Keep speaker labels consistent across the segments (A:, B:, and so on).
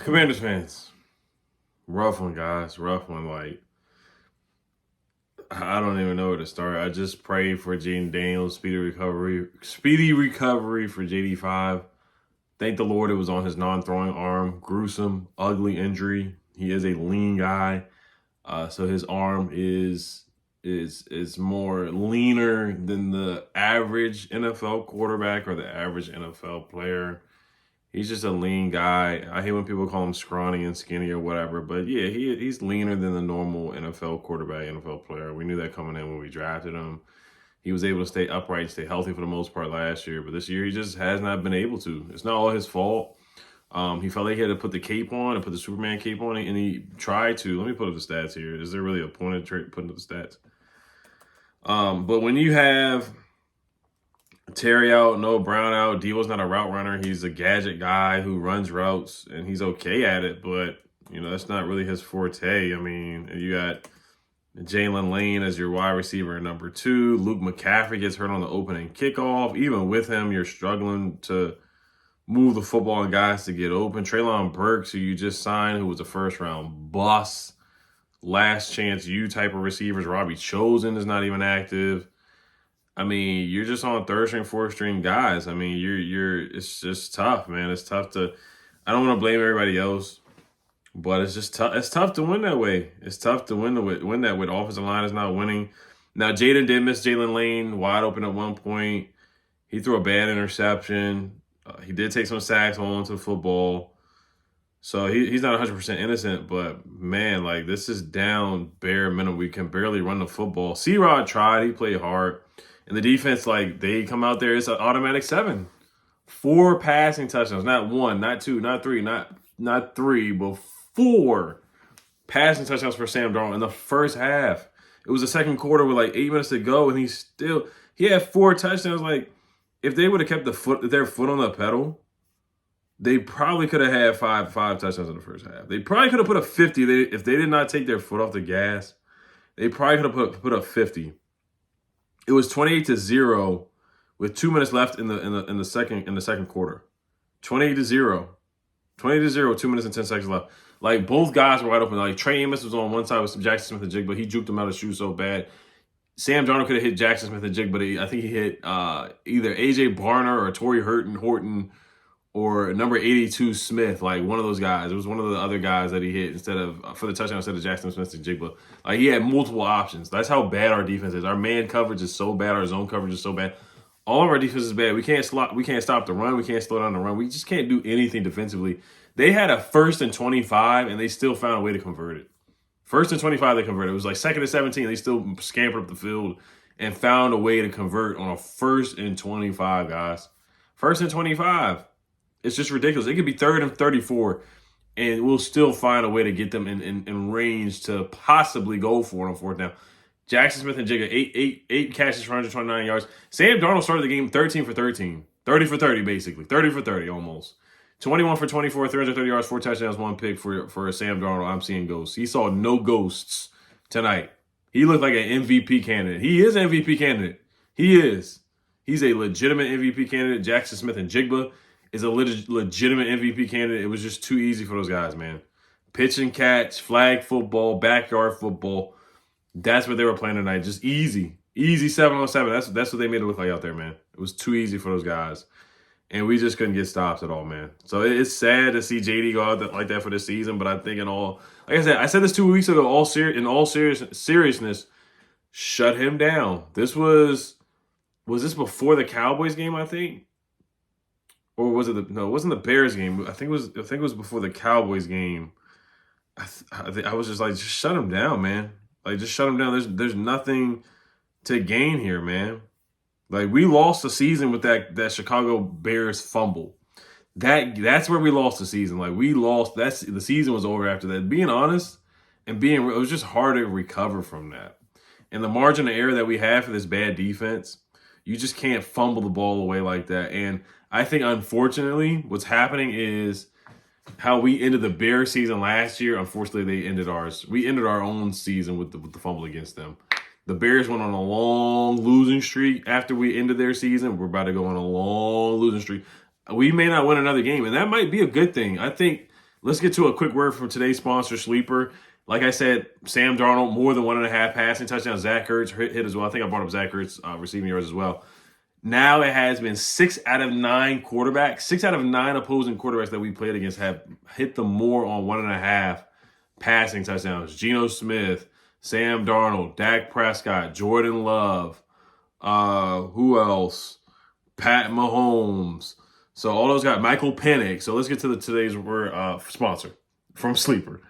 A: Commanders fans, rough one, guys. Rough one. Like, I don't even know where to start. I just pray for Jaden Daniels, speedy recovery for JD5. Thank the Lord it was on his non-throwing arm. Gruesome, ugly injury. He is a lean guy, so his arm is more leaner than the average NFL quarterback or the average NFL player. He's just a lean guy. I hate when people call him scrawny and skinny or whatever, but yeah, he's leaner than the normal NFL quarterback, NFL player. We knew that coming in when we drafted him. He was able to stay upright and stay healthy for the most part last year, but this year he just has not been able to. It's not all his fault. He felt like he had to put the cape on and put the Superman cape on, and he tried to. Let me put up the stats here. Is there really a point of putting up the stats? But when you have Terry out, Noah Brown out. Deebo's not a route runner. He's a gadget guy who runs routes, and he's okay at it, but, that's not really his forte. I mean, you got Jalen Lane as your wide receiver number 2. Luke McCaffrey gets hurt on the opening kickoff. Even with him, you're struggling to move the football and guys to get open. Treylon Burks, who you just signed, who was a first-round bust, last chance you type of receivers. Robbie Chosen is not even active. I mean, you're just on third string, fourth string guys. I mean, it's just tough, man. It's tough to, I don't want to blame everybody else, but it's just tough. It's tough to win that way. It's tough to win that way. The offensive line is not winning. Now, Jayden did miss Jalen Lane wide open at one point. He threw a bad interception. He did take some sacks on to the football. So he's not 100% innocent, but man, like, this is down bare minimum. We can barely run the football. C-Rod tried. He played hard. And the defense, like, they come out there, it's an automatic 7. 4 passing touchdowns, not 1, not 2, not 3, not 3, but 4 passing touchdowns for Sam Darnold in the first half. It was the second quarter with like 8 minutes to go, and he had 4 touchdowns. Like, if they would have kept their foot on the pedal, they probably could have had five touchdowns in the first half. They probably could have put up 50 if they did not take their foot off the gas. They probably could have put up 50. It was 28-0 with 2 minutes left in the second quarter. 28-0. 28-0 with 2 minutes and 10 seconds left. Like, both guys were wide open. Like, Trey Amos was on one side with Jackson Smith-Njigba. He juked him out of shoes so bad. Sam Darnold could have hit Jackson Smith-Njigba, but I think he hit either A.J. Barner or Torrey Horton or number 82 Smith, like one of those guys. It was one of the other guys that he hit for the touchdown instead of Jackson Smith-Njigba. Like, he had multiple options. That's how bad our defense is. Our man coverage is so bad. Our zone coverage is so bad. All of our defense is bad. We can't stop the run. We can't slow down the run. We just can't do anything defensively. They had a 1st and 25, and they still found a way to convert it. 1st and 25, they converted. It was like 2nd and 17. They still scampered up the field and found a way to convert on a 1st and 25, guys. 1st and 25. It's just ridiculous. It could be 3rd and 34, and we'll still find a way to get them in range to possibly go for it on 4th down. Jackson Smith-Njigba, 8 catches for 129 yards. Sam Darnold started the game 13 for 13. 30 for 30, basically. 30 for 30, almost. 21 for 24, 330 yards, 4 touchdowns, 1 pick for Sam Darnold. I'm seeing ghosts. He saw no ghosts tonight. He looked like an MVP candidate. He is an MVP candidate. He is. He's a legitimate MVP candidate. Jackson Smith-Njigba is a legitimate MVP candidate. It was just too easy for those guys, man. Pitch and catch, flag football, backyard football. That's what they were playing tonight. Just easy. Easy 7-on-7. That's what they made it look like out there, man. It was too easy for those guys. And we just couldn't get stops at all, man. So it's sad to see JD go out like that for this season, but I think like I said this 2 weeks ago, in all seriousness, shut him down. Was this before the Cowboys game, I think? Or was it it wasn't the Bears game. I think it was before the Cowboys game. I was just like, just shut him down, man. Like, just shut him down. There's nothing to gain here, man. Like, we lost the season with that Chicago Bears fumble. That's where we lost the season. Like, we lost. The season was over after that. Being honest and it was just hard to recover from that. And the margin of error that we have for this bad defense, you just can't fumble the ball away like that. And I think, unfortunately, what's happening is how we ended the Bears season last year. Unfortunately, they ended ours. We ended our own season with the fumble against them. The Bears went on a long losing streak after we ended their season. We're about to go on a long losing streak. We may not win another game, and that might be a good thing. I think Let's get to a quick word from today's sponsor, Sleeper. Like I said, Sam Darnold, more than 1.5 passing touchdowns. Zach Ertz hit as well. I think I brought up Zach Ertz receiving yards as well. Now it has been 6 out of 9 quarterbacks, 6 out of 9 opposing quarterbacks that we played against have hit the more on 1.5 passing touchdowns. Geno Smith, Sam Darnold, Dak Prescott, Jordan Love, who else? Pat Mahomes. So all those guys, Michael Penix. So let's get to today's word sponsor from Sleeper.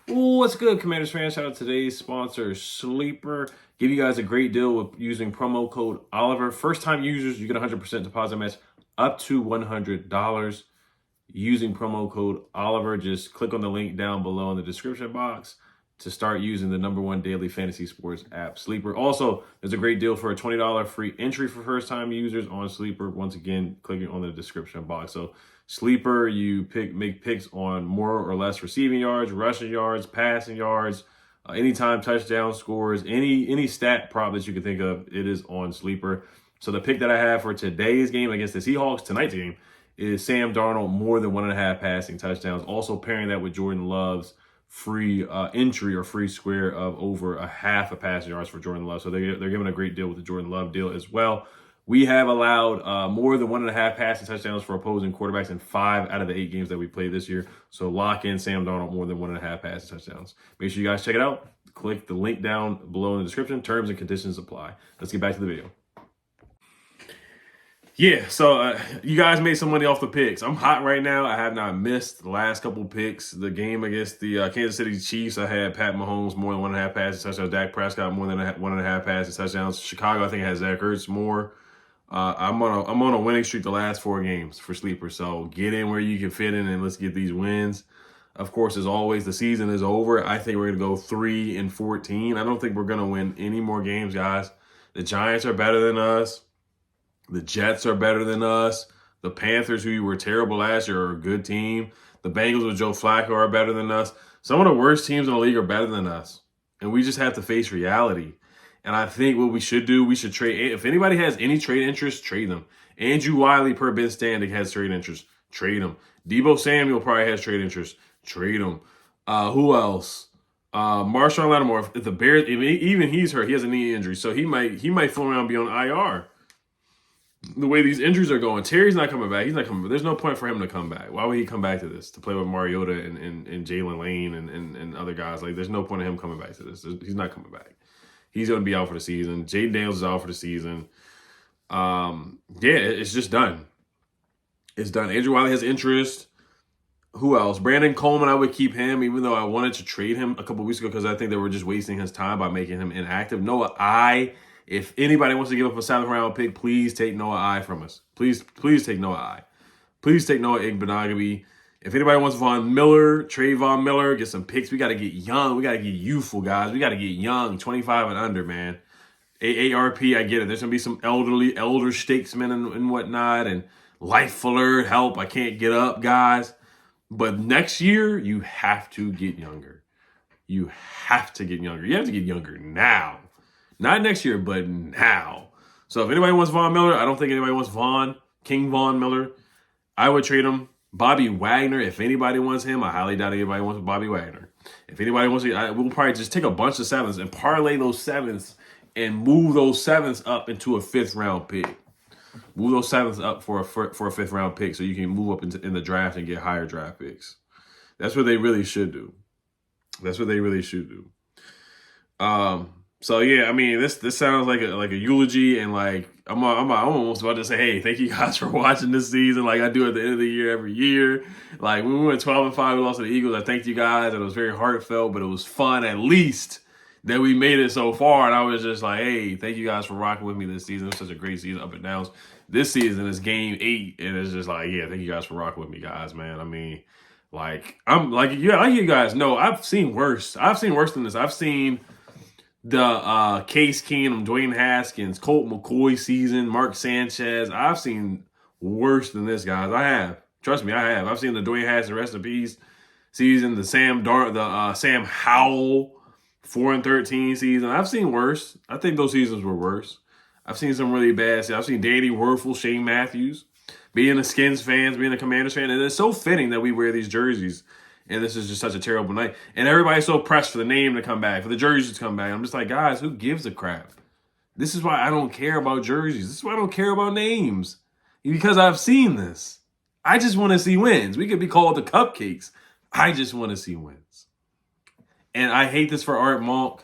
A: Ooh, what's good, Commanders fans? Shout out to today's sponsor, Sleeper. Give you guys a great deal with using promo code Oliver. First-time users, you get 100% deposit match up to $100 using promo code Oliver. Just click on the link down below in the description box to start using the #1 daily fantasy sports app, Sleeper. Also, there's a great deal for a $20 free entry for first-time users on Sleeper. Once again, clicking on the description box. So Sleeper, you make picks on more or less receiving yards, rushing yards, passing yards, anytime touchdown scores, any stat prop that you can think of, it is on Sleeper. So the pick that I have for today's game against the Seahawks, tonight's game, is Sam Darnold, more than 1.5 passing touchdowns. Also pairing that with Jordan Love's free entry or free square of over 0.5 passing yards for Jordan Love. So they're giving a great deal with the Jordan Love deal as well. We have allowed more than 1.5 passing touchdowns for opposing quarterbacks in 5 out of the 8 games that we played this year. So lock in Sam Darnold, more than 1.5 passing touchdowns. Make sure you guys check it out. Click the link down below in the description. Terms and conditions apply. Let's get back to the video. Yeah, so you guys made some money off the picks. I'm hot right now. I have not missed the last couple picks. The game against the Kansas City Chiefs, I had Pat Mahomes more than 1.5 passing touchdowns. Dak Prescott more than 1.5 passing touchdowns. Chicago, I think, has Zach Ertz more. I'm on a winning streak the last 4 games for Sleeper. So get in where you can fit in and let's get these wins. Of course, as always, the season is over. I think we're going to go 3-14. I don't think we're going to win any more games, guys. The Giants are better than us. The Jets are better than us. The Panthers, who were terrible last year, are a good team. The Bengals with Joe Flacco are better than us. Some of the worst teams in the league are better than us. And we just have to face reality. And I think what we should do, we should trade. If anybody has any trade interest, trade them. Andrew Wiley per Ben Standing has trade interest. Trade him. Deebo Samuel probably has trade interest. Trade him. Who else? Marshawn Lattimore. If the Bears, even he's hurt. He has a knee injury, so he might fool around and be on IR. The way these injuries are going, Terry's not coming back. He's not coming back. There's no point for him to come back. Why would he come back to this? To play with Mariota and Jalen Lane and other guys. Like, there's no point in him coming back to this. He's not coming back. He's going to be out for the season. Jaden Daniels is out for the season. Yeah, it's just done. It's done. Andrew Wiley has interest. Who else? Brandon Coleman, I would keep him, even though I wanted to trade him a couple weeks ago because I think they were just wasting his time by making him inactive. If anybody wants to give up a 7th round pick, please take Noah I from us. Please take Noah I. Please take Noah Igbenogany. If anybody wants Von Miller, trade Von Miller, get some picks. We got to get young. We got to get youthful, guys. We got to get young, 25 and under, man. AARP, I get it. There's going to be some elder statesmen and whatnot, and life alert, help, I can't get up, guys. But next year, you have to get younger. You have to get younger. You have to get younger now. Not next year, but now. So if anybody wants Von Miller, I don't think anybody wants King Von Miller. I would trade him. Bobby Wagner, if anybody wants him, I highly doubt anybody wants Bobby Wagner. If anybody wants it, we'll probably just take a bunch of 7s and parlay those 7s and move those 7s up into a 5th round pick. Move those 7s up for a 5th round pick so you can move up in the draft and get higher draft picks. That's what they really should do. That's what they really should do. So yeah, I mean, this sounds like a eulogy, and like I'm almost about to say, hey, thank you guys for watching this season, like I do at the end of the year every year. Like when we went 12-5, we lost to the Eagles. I thanked you guys, and it was very heartfelt, but it was fun at least that we made it so far. And I was just like, hey, thank you guys for rocking with me this season. It was such a great season, up and downs. This season is game 8, and it's just like, yeah, thank you guys for rocking with me, guys, man. I mean, like you guys know, I've seen worse. I've seen worse than this. I've seen the Case Keenum, Dwayne Haskins, Colt McCoy season, Mark Sanchez. I've seen worse than this, guys. I have. Trust me, I have. I've seen the Dwayne Haskins rest in peace season, the Sam Howell 4-13 season. I've seen worse. I think those seasons were worse. I've seen some really bad. I've seen Danny Werfel, Shane Matthews, being a Skins fans, being a Commanders fan, and it's so fitting that we wear these jerseys and this is just such a terrible night. And everybody's so pressed for the name to come back, for the jerseys to come back. I'm just like, guys, who gives a crap? This is why I don't care about jerseys. This is why I don't care about names. Because I've seen this. I just want to see wins. We could be called the cupcakes. I just want to see wins. And I hate this for Art Monk.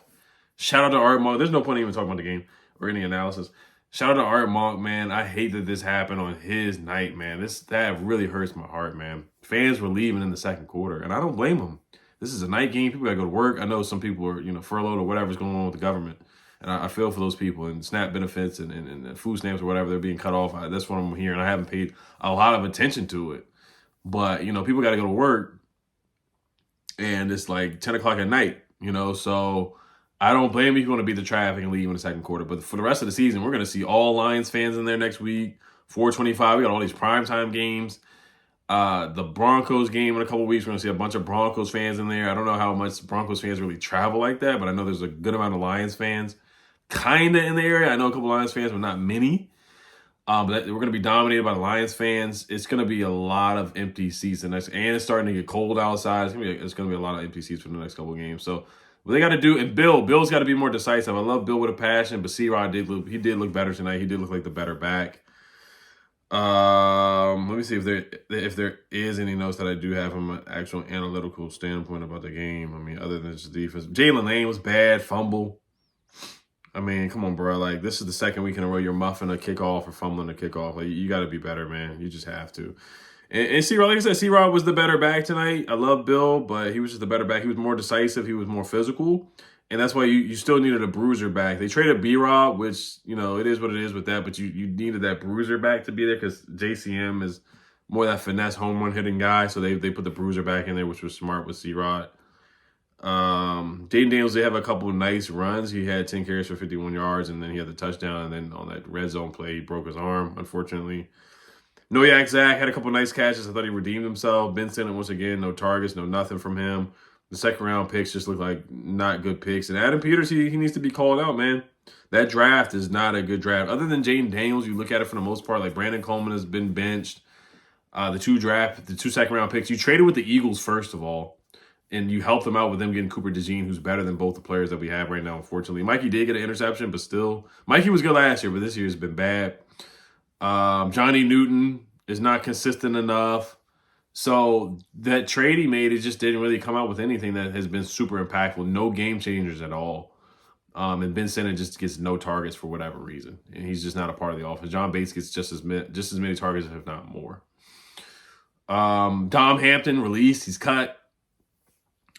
A: Shout out to Art Monk. There's no point in even talking about the game or any analysis. Shout out to Art Monk, man. I hate that this happened on his night, man. That really hurts my heart, man. Fans were leaving in the second quarter, and I don't blame them. This is a night game. People got to go to work. I know some people are, furloughed or whatever's going on with the government. And I feel for those people, and SNAP benefits and food stamps or whatever, they're being cut off. That's what I'm hearing. I haven't paid a lot of attention to it. But, people got to go to work, and it's like 10 o'clock at night, So I don't blame you if you want to beat the traffic and leave in the second quarter. But for the rest of the season, we're going to see all Lions fans in there next week. 425, we got all these primetime games. The Broncos game in a couple weeks, we're going to see a bunch of Broncos fans in there. I don't know how much Broncos fans really travel like that, but I know there's a good amount of Lions fans kind of in the area. I know a couple Lions fans, but not many. But we're going to be dominated by the Lions fans. It's going to be a lot of empty seats and it's starting to get cold outside. It's going to be a lot of empty seats for the next couple games. So what they got to do, and Bill's got to be more decisive. I love Bill with a passion, but C-Rod did look better tonight. He did look like the better back. Let me see if there is any notes that I do have from an actual analytical standpoint about the game. I mean, other than just defense. Jalen Lane was bad, fumble. I mean, come on, bro. Like, this is the second week in a row you're muffing a kickoff or fumbling a kickoff. Like, you got to be better, man. You just have to. And C-Rod, like I said, C-Rod was the better back tonight. I love Bill, but he was just the better back. He was more decisive. He was more physical. And that's why you still needed a bruiser back. They traded B-Rob, which, it is what it is with that, but you needed that bruiser back to be there because JCM is more that finesse home run hitting guy. So they put the bruiser back in there, which was smart with C-Rod. Jaden Daniels did have a couple of nice runs. He had 10 carries for 51 yards, and then he had the touchdown. And then on that red zone play, he broke his arm, unfortunately. Noyak Zach had a couple of nice catches. I thought he redeemed himself. Ben Sinnott, once again, no targets, no nothing from him. The second round picks just look like not good picks. And Adam Peters, he needs to be called out, man. That draft is not a good draft. Other than Jaden Daniels, you look at it for the most part, like Brandon Coleman has been benched. The two second round picks. You traded with the Eagles, first of all. And you helped them out with them getting Cooper DeJean, who's better than both the players that we have right now, unfortunately. Mikey did get an interception, but still. Mikey was good last year, but this year has been bad. Johnny Newton is not consistent enough. So that trade he made, it just didn't really come out with anything that has been super impactful. No game changers at all. And Ben Sinnott just gets no targets for whatever reason. And he's just not a part of the offense. John Bates gets just as many targets, if not more. Dom Hampton released. He's cut.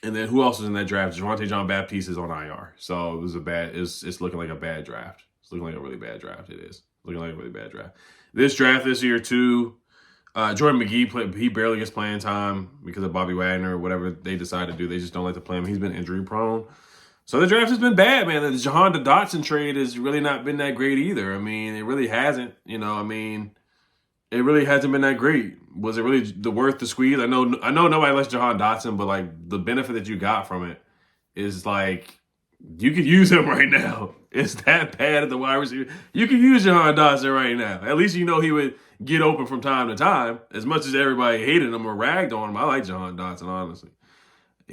A: And then who else is in that draft? Javonte John Baptiste is on IR. So it's looking like a bad draft. It's looking like a really bad draft. It is. Looking like a really bad draft. This draft this year, too, Jordan McGee, he barely gets playing time because of Bobby Wagner or whatever they decide to do. They just don't like to play him. He's been injury prone. So the draft has been bad, man. The Jahan Dotson trade has really not been that great either. I mean, it really hasn't. It really hasn't been that great. Was it really worth the squeeze? I know nobody likes Jahan Dotson, but like the benefit that you got from it is like you could use him right now. It's that bad at the wide receiver. You could use Jahan Dotson right now. At least he would get open from time to time. As much as everybody hated him or ragged on him, I like Jahan Dotson, honestly.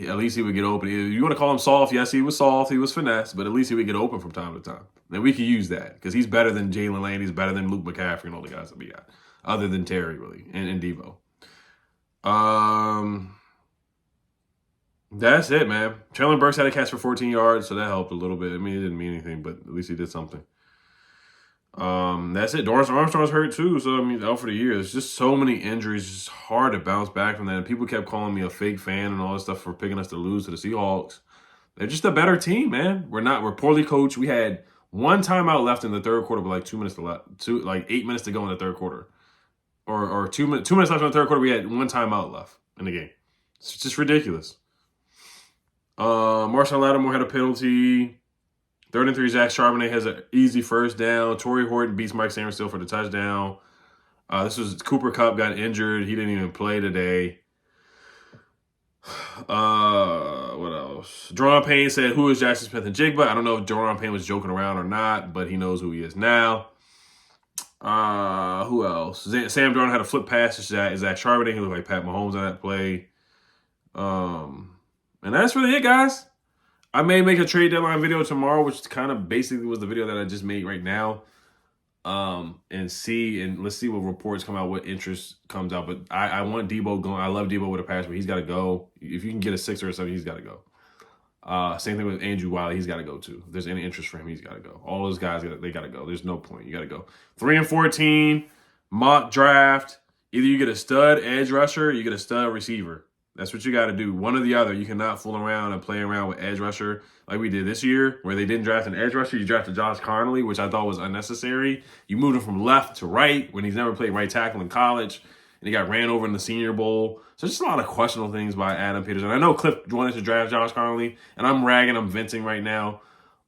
A: At least he would get open. You want to call him soft? Yes, he was soft. He was finesse, but at least he would get open from time to time. And we could use that because he's better than Jalen Lane. He's better than Luke McCaffrey and all the guys that we got. Other than Terry, really, and Devo. That's it, man. Traylon Burks had a catch for 14 yards, so that helped a little bit. I mean, it didn't mean anything, but at least he did something. That's it. Dorrance Armstrong's hurt, too, so, I mean, out for the year. There's just so many injuries. It's just hard to bounce back from that. And people kept calling me a fake fan and all this stuff for picking us to lose to the Seahawks. They're just a better team, man. We're poorly coached. We had one timeout left in the third quarter with like 2 minutes to 8 minutes to go in the third quarter. Or 2 minutes left in the third quarter, we had one timeout left in the game. It's just ridiculous. Marshall Lattimore had a penalty. 3rd and 3, Zach Charbonnet has an easy first down. Torrey Horton beats Mike Samuel for the touchdown. This was Cooper Kupp got injured. He didn't even play today. What else? Deron Payne said, who is Jackson Smith and Jigba? I don't know if Deron Payne was joking around or not, but he knows who he is now. Who else? Sam Darnold had a flip pass to Zach Charbonnet. He looked like Pat Mahomes on that play. And that's really it, guys. I may make a trade deadline video tomorrow, which kind of basically was the video that I just made right now. And let's see what reports come out, what interest comes out. But I want Debo going. I love Debo with a pass, but he's got to go. If you can get a 6 or 7, he's got to go. Same thing with Andrew Wiley. He's got to go too. If there's any interest for him, he's got to go. All those guys, they got to go. There's no point. You got to go. 3 and 14 mock draft. Either you get a stud edge rusher, or you get a stud receiver. That's what you got to do. One or the other. You cannot fool around and play around with edge rusher like we did this year, where they didn't draft an edge rusher. You drafted Josh Connolly, which I thought was unnecessary. You moved him from left to right when he's never played right tackle in college, and he got ran over in the Senior Bowl. So just a lot of questionable things by Adam Peters. And I know Cliff wanted to draft Josh Connolly, and I'm venting right now.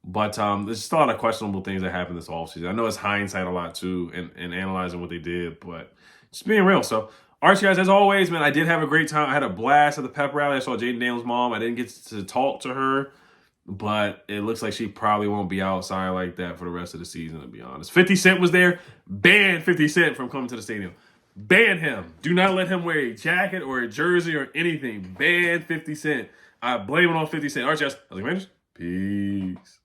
A: But there's just a lot of questionable things that happened this offseason. I know it's hindsight a lot, too, and analyzing what they did, but just being real. So, all right, guys, as always, man, I did have a great time. I had a blast at the pep rally. I saw Jaden Daniels' mom. I didn't get to talk to her, but it looks like she probably won't be outside like that for the rest of the season, to be honest. 50 Cent was there. Ban 50 Cent from coming to the stadium. Ban him. Do not let him wear a jacket or a jersey or anything. Ban 50 Cent. I blame it on 50 Cent. All right, guys. Peace.